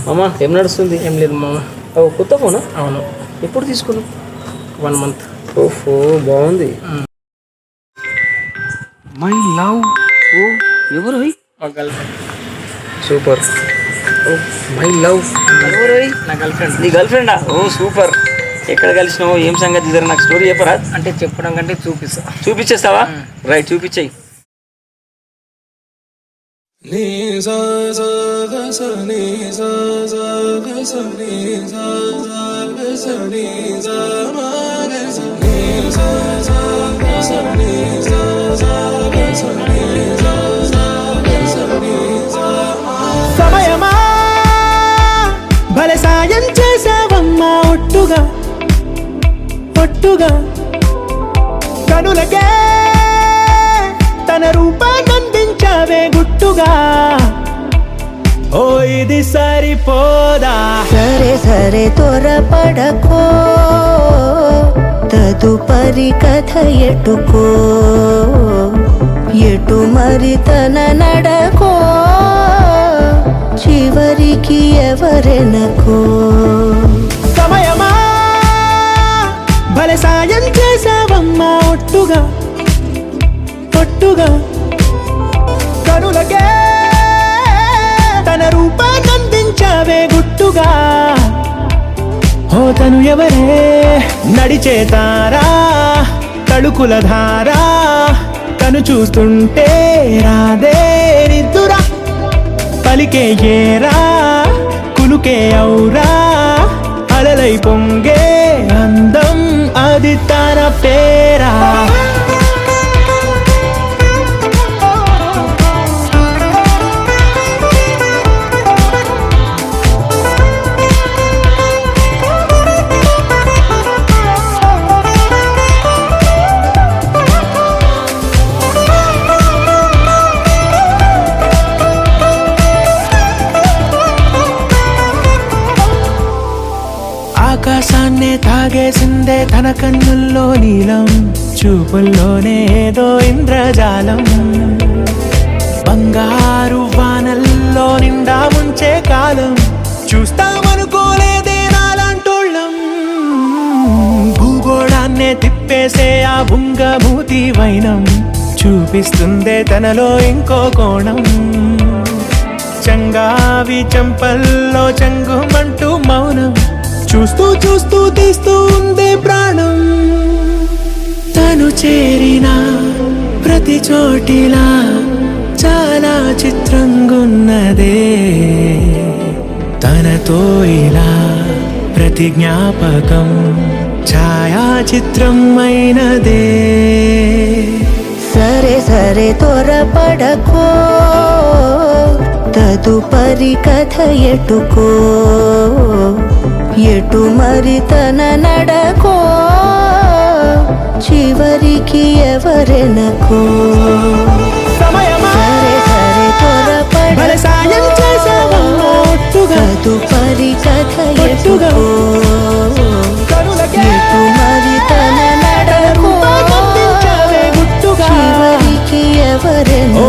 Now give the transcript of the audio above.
మామ ఏం నడుస్తుంది? ఏం లేదు మామ. ఓ కొత్త ఫోనా? అవును, ఎప్పుడు తీసుకున్నావు? 1 month. ఓహో బాగుంది. My love. ఓ ఎవరు? మా girlfriend. Super. Oh my love. ఎవరు? నా గర్ల్ ఫ్రెండ్. నీ గర్ల్ ఫ్రెండా? Oh super. ఎక్కడ కలిసినావు? ఏం సంగతి? జర నాకు స్టోరీ చెప్పరా? అంటే చెప్పడం కంటే చూపిస్తా. చూపించేస్తావా? రైట్ చూపించేయి. సమయమా భలే సాయం చేసావమ్మా ఒట్టుగా ఒట్టుగా కనులకే తన రూపాన్నందించావే గుట్టుగా. ఓ ఇది సరిపోదా? సరే సరే త్వరపడకో, తదుపరి కథ ఎటుకో, ఎటు మరి తన నడకో, చివరికి ఎవరెనకో. సమయమా భలే సాయం చేసావమ్మా ఒట్టుగా ఒట్టుగా కనులకే తన రూపాన్నందించావే గుట్టుగా. ఓ తను ఎవరే? నడిచే తారా, తళుకుల ధారా, తను చూస్తుంటే రాదే నిద్దురా. పలికే ఏరా, కులుకే ఔరా, అలలై పొంగే అందం అది తన పేరా. ఆకాశాన్నే తాగేసిందే తన కన్నుల్లో నీలం, చూపుల్లోనే ఏదో ఇంద్రజాలం. బంగారు వానల్లో నిండా ముంచే కాలం, చూస్తామనుకోలేదే నాలాంటోళ్ళం. భూగోళాన్నే తిప్పేసే ఆ బుంగమూతి వైనం, చూపిస్తుందే తనలో ఇంకో కోణం. చంగావి చంపల్లో చంగుమంటూ మౌనం, చూస్తూ చూస్తూ తీస్తూ ఉందే ప్రాణం. తను చేరిన ప్రతి చోటిలా చాలా చిత్రంగున్నదే, తనతో ఇలా ప్రతి జ్ఞాపకం ఛాయాచిత్రం అయినదే. సరే సరే త్వరపడకో, తదుపరి కథ ఎటుకో, ఎటు మరి తన నడకో, చివరికి ఎవరెనకో. సమయమా సరే సరే భలే సాయం త్వరపడకో, చేసావమ్మా ఒట్టుగా తదుపరి కథ ఒట్టుగా ఎటుకో, కనులకే ఎటు మరి తన నడకో, రూపాన్నందించావే గుట్టుగా. చివరికి ఎవరెనకో.